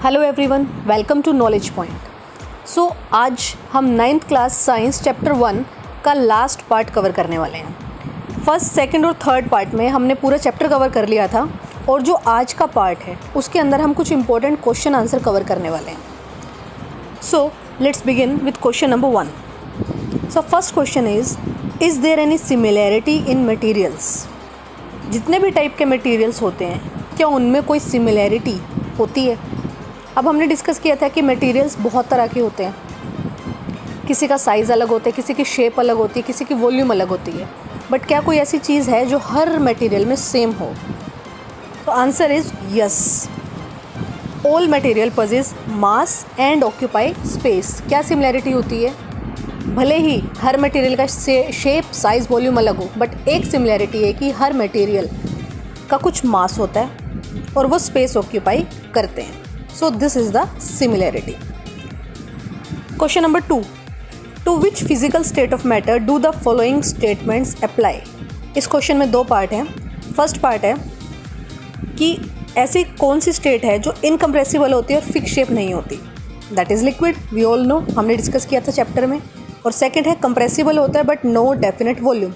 Hello everyone, welcome to knowledge point. So आज हम 9th class science chapter 1 का last part cover करने वाले हैं। फर्स्ट, सेकंड और थर्ड पार्ट में हमने पूरा चैप्टर कवर कर लिया था और जो आज का पार्ट है उसके अंदर हम कुछ इंपॉर्टेंट क्वेश्चन आंसर कवर करने वाले हैं। So let's begin with question number 1। So first question is there any similarity in materials? जितने भी टाइप के मटीरियल्स होते हैं क्या उनमें कोई सिमिलैरिटी होती है? अब हमने डिस्कस किया था कि मटेरियल्स बहुत तरह के होते हैं, किसी का साइज़ अलग होता है, किसी की शेप अलग होती है, किसी की वॉल्यूम अलग होती है, बट क्या कोई ऐसी चीज़ है जो हर मटेरियल में सेम हो? तो answer is yes. All material possess mass and occupy space. क्या सिमिलैरिटी होती है? भले ही हर मटेरियल का शेप, साइज़, वॉल्यूम अलग हो, बट एक सिमिलैरिटी है कि हर मटेरियल का कुछ मास होता है और वो स्पेस ऑक्यूपाई करते हैं। So this is the similarity. Question number 2. To which physical state of matter do the following statements apply? इस क्वेश्चन में दो पार्ट हैं। फर्स्ट पार्ट है कि ऐसी कौन सी स्टेट है जो इनकम्प्रेसिबल होती है और फिक्स शेप नहीं होती? That is liquid, we all know, हमने डिस्कस किया था चैप्टर में। और सेकेंड है कंप्रेसिबल होता है बट नो डेफिनेट वॉल्यूम,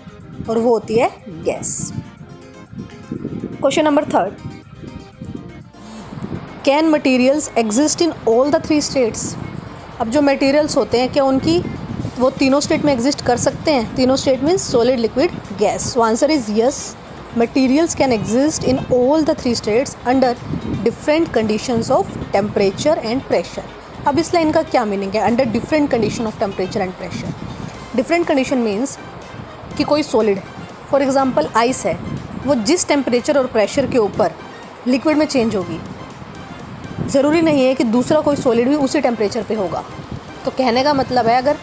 और वो होती है gas. Question number 3. Can materials exist in all the 3 states? अब जो मटीरियल्स होते हैं क्या उनकी वो तीनों स्टेट में एग्जिस्ट कर सकते हैं? तीनों state means solid, liquid, gas. So answer is yes, materials can exist in all the 3 states under different conditions of temperature and pressure. अब इस लाइन का क्या मीनिंग है? Under different condition of temperature and pressure. Different condition means कि कोई solid, for example ice है, वो जिस टेम्परेचर और प्रेशर के ऊपर लिक्विड में चेंज होगी, ज़रूरी नहीं है कि दूसरा कोई सॉलिड भी उसी टेम्परेचर पे होगा। तो कहने का मतलब है अगर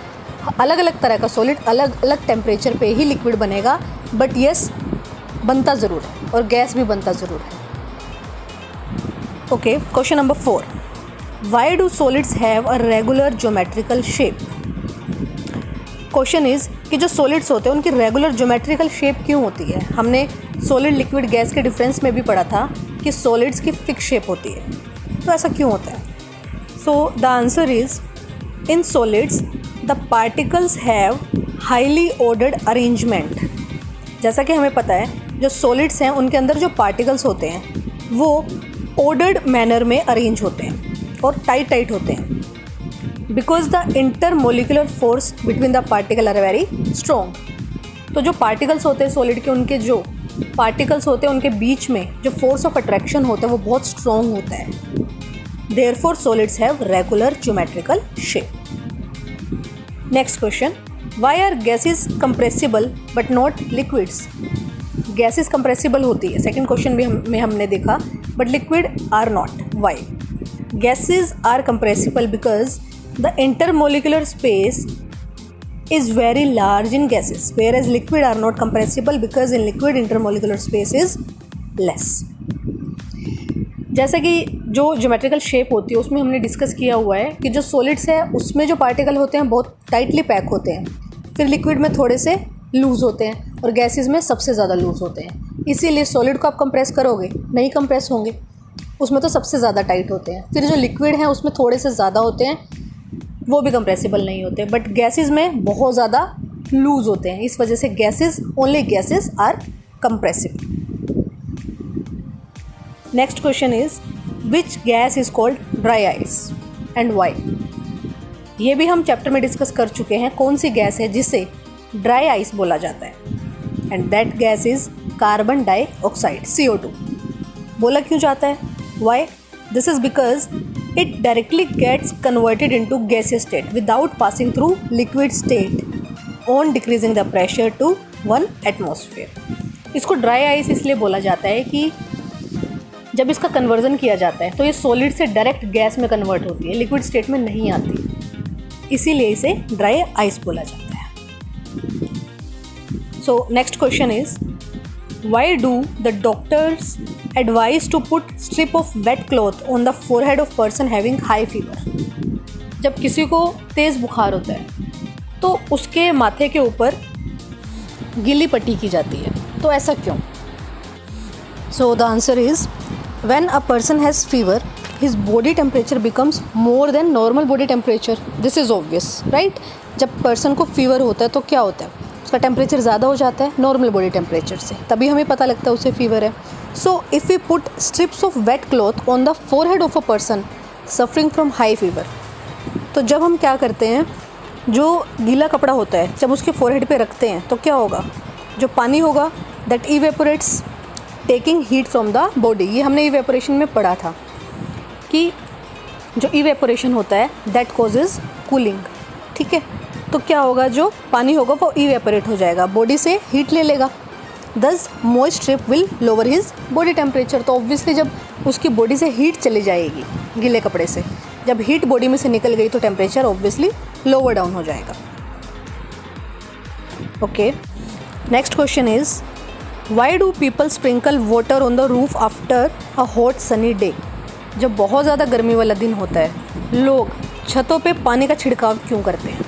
अलग अलग तरह का सॉलिड अलग अलग टेम्परेचर पे ही लिक्विड बनेगा, बट यस बनता ज़रूर है और गैस भी बनता ज़रूर है। Okay, question number 4. Why do solids have a regular geometrical shape? Question is कि जो सॉलिड्स होते हैं उनकी रेगुलर ज्योमेट्रिकल शेप क्यों होती है? हमने सॉलिड, लिक्विड, गैस के डिफरेंस में भी पढ़ा था कि सॉलिड्स की फिक्स शेप होती है, तो ऐसा क्यों होता है? So the answer is in solids the particles have highly ordered arrangement. जैसा कि हमें पता है जो सॉलिड्स हैं उनके अंदर जो पार्टिकल्स होते हैं वो ऑर्डर्ड मैनर में अरेंज होते हैं और टाइट होते हैं, because the intermolecular force between the particle are very strong. तो जो पार्टिकल्स होते हैं सॉलिड के, उनके जो पार्टिकल्स होते हैं उनके बीच में जो फोर्स ऑफ अट्रैक्शन होता है वो बहुत स्ट्रॉन्ग होता है। Therefore, solids have regular geometrical shape. Next question. Why are gases compressible but not liquids? Gases compressible होती है, सेकेंड क्वेश्चन में हमने देखा, but liquid are not. Why? Gases are compressible because the intermolecular space is very large in gases, whereas liquid are not compressible because in liquid intermolecular space is less. जैसे कि जो geometrical shape होती है उसमें हमने discuss किया हुआ है कि जो सॉलिड्स है उसमें जो पार्टिकल होते हैं बहुत टाइटली पैक होते हैं, फिर लिक्विड में थोड़े से लूज़ होते हैं और गैसेस में सबसे ज़्यादा लूज़ होते हैं। इसीलिए सॉलिड को आप कंप्रेस करोगे, नहीं कंप्रेस होंगे, उसमें तो सबसे ज़्यादा टाइट होते हैं। फिर जो लिक्विड हैं उसमें थोड़े से ज़्यादा होते हैं, वो भी कंप्रेसिबल नहीं होते, बट गैसेस में बहुत ज़्यादा लूज़ होते हैं। इस वजह से gases, only gases are compressible. Next question is which gas is called dry ice and why? ये भी हम चैप्टर में डिस्कस कर चुके हैं कौन सी गैस है जिसे ड्राई आइस बोला जाता है, and that gas is carbon dioxide, CO2। बोला क्यों जाता है? Why? This is because it directly gets converted into gaseous state without passing through liquid state on decreasing the pressure to 1 atmosphere. इसको dry ice इसलिए बोला जाता है कि जब इसका कन्वर्जन किया जाता है तो ये सॉलिड से डायरेक्ट गैस में कन्वर्ट होती है, लिक्विड स्टेट में नहीं आती, इसीलिए इसे ड्राई आइस बोला जाता है। So next question is why do the doctors advise to put strip of wet cloth on the forehead of person having high fever? जब किसी को तेज़ बुखार होता है तो उसके माथे के ऊपर गीली पट्टी की जाती है, तो ऐसा क्यों? So the answer is when a person has fever his body temperature becomes more than normal body temperature. This is obvious, right. जब पर्सन को फीवर होता है तो क्या होता है, उसका टेम्परेचर ज़्यादा हो जाता है नॉर्मल बॉडी टेम्परेचर से, तभी हमें पता लगता है उसे फीवर है. So if we put strips of wet cloth on the forehead of a person suffering from high fever, तो जब हम क्या करते हैं, जो गीला कपड़ा होता है जब उसके फोरहेड पे रखते हैं तो क्या होगा, जो पानी होगा that evaporates taking heat from the body. ये हमने इवेपोरेशन में पढ़ा था कि जो इवेपोरेशन होता है दैट कॉजेज़ कूलिंग. ठीक है, तो क्या होगा, जो पानी होगा वो इवेपोरेट हो जाएगा, बॉडी से हीट ले लेगा. दस moist strip will lower his body temperature. तो ऑब्वियसली जब उसकी बॉडी से हीट चली जाएगी गीले कपड़े से, जब हीट बॉडी में से निकल गई तो टेम्परेचर ऑब्वियसली लोअर डाउन हो जाएगा. Okay, next question is why do people sprinkle water on the roof after a hot sunny day. जब बहुत ज़्यादा गर्मी वाला दिन होता है लोग छतों पे पानी का छिड़काव क्यों करते हैं.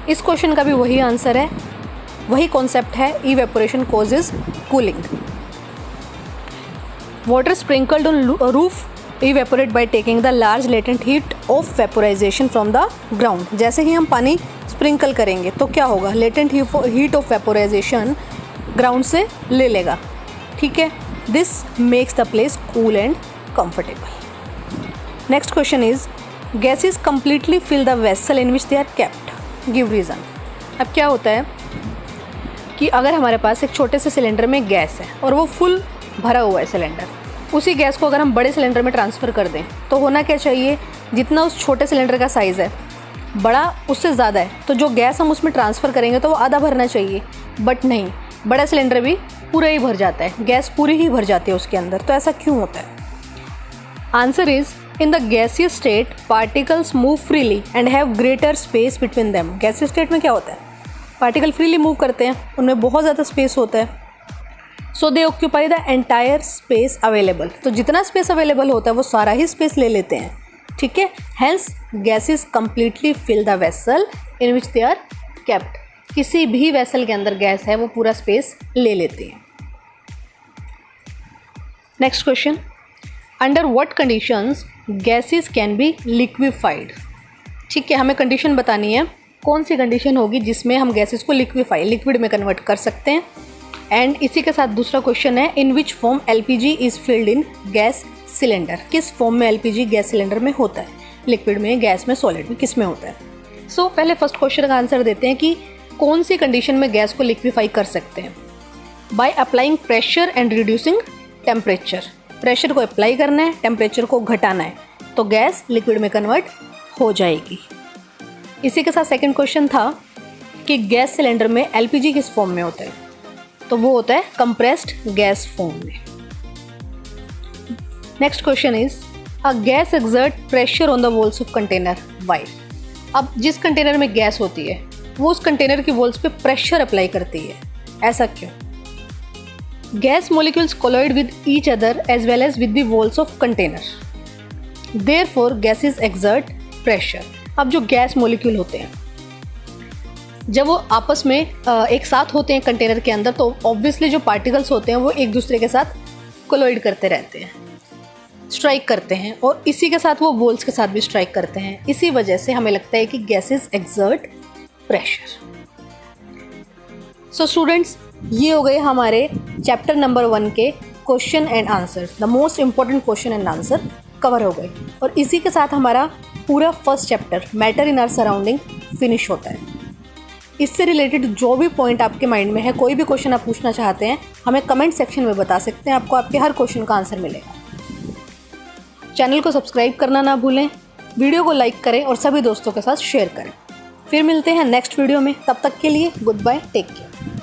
इस क्वेश्चन का भी वही आंसर है, वही कॉन्सेप्ट है, evaporation causes cooling. Water sprinkled on roof evaporate by taking the large latent heat of vaporization from the ground. जैसे ही हम पानी स्प्रिंकल करेंगे तो क्या होगा, latent heat of vaporization ground से ले लेगा. ठीक है, this makes the place cool and comfortable. Next question is gases completely fill the vessel in which they are kept. Give reason. अब क्या होता है कि अगर हमारे पास एक छोटे से सिलेंडर में गैस है और वो फुल भरा हुआ है सिलेंडर, उसी गैस को अगर हम बड़े सिलेंडर में ट्रांसफ़र कर दें तो होना क्या चाहिए, जितना उस छोटे सिलेंडर का साइज़ है बड़ा उससे ज़्यादा है, तो जो गैस हम उसमें ट्रांसफ़र करेंगे तो वो आधा भरना चाहिए. बट नहीं, बड़ा सिलेंडर भी पूरा ही भर जाता है, गैस पूरी ही भर जाती है उसके अंदर. तो ऐसा क्यों होता है. Answer is in the gaseous state particles move freely and have greater space between them. Gaseous state में क्या होता है, पार्टिकल फ्रीली मूव करते हैं, उनमें बहुत ज़्यादा स्पेस होता है. So they occupy the entire space available. तो जितना स्पेस अवेलेबल होता है वो सारा ही स्पेस ले लेते हैं. ठीक है, hence gases completely fill the vessel in which they are kept. किसी भी वेसल के अंदर गैस है वो पूरा स्पेस ले लेती है. Next question, under what conditions gases can be liquefied. ठीक है, हमें कंडीशन बतानी है, कौन सी कंडीशन होगी जिसमें हम गैसेस को लिक्विड में कन्वर्ट कर सकते हैं. एंड इसी के साथ दूसरा क्वेश्चन है, in which form LPG is filled in gas cylinder. किस फॉर्म में एलपीजी गैस सिलेंडर में होता है, लिक्विड में, गैस में, सॉलिड में, किस में होता है. सो पहले फर्स्ट क्वेश्चन का आंसर देते हैं कि कौन सी कंडीशन में गैस को लिक्विफाई कर सकते हैं. By applying pressure and reducing temperature. Pressure को अप्लाई करना है, टेम्परेचर को घटाना है, तो गैस लिक्विड में कन्वर्ट हो जाएगी. इसी के साथ सेकंड क्वेश्चन था कि गैस सिलेंडर में एलपीजी किस फॉर्म में होता है, तो वो होता है कंप्रेस्ड गैस फॉर्म में. Next question is a gas exert pressure on the walls of container. Why. अब जिस कंटेनर में गैस होती है वो उस कंटेनर की वॉल्स पे प्रेशर अप्लाई करती है, ऐसा क्यों. Gas molecules collide with each other as well as with the walls of container, therefore gases exert pressure. अब जो गैस मॉलिक्यूल होते हैं जब वो आपस में एक साथ होते हैं कंटेनर के अंदर, तो ऑब्वियसली जो पार्टिकल्स होते हैं वो एक दूसरे के साथ कोलाइड करते रहते हैं, स्ट्राइक करते हैं, और इसी के साथ वो वॉल्स के साथ भी स्ट्राइक करते हैं. इसी वजह से हमें लगता है कि gases exert pressure. So students, ये हो गए हमारे चैप्टर नंबर 1 के question and answer. The most important question and answer cover हो गए, और इसी के साथ हमारा पूरा first chapter matter in our surrounding finish होता है. इससे रिलेटेड जो भी पॉइंट आपके माइंड में है, कोई भी क्वेश्चन आप पूछना चाहते हैं, हमें कमेंट सेक्शन में बता सकते हैं, आपको आपके हर क्वेश्चन का आंसर मिलेगा. चैनल को सब्सक्राइब करना ना भूलें, वीडियो को लाइक करें और सभी दोस्तों के साथ शेयर करें. फिर मिलते हैं नेक्स्ट वीडियो में, तब तक के लिए गुड बाय, टेक केयर.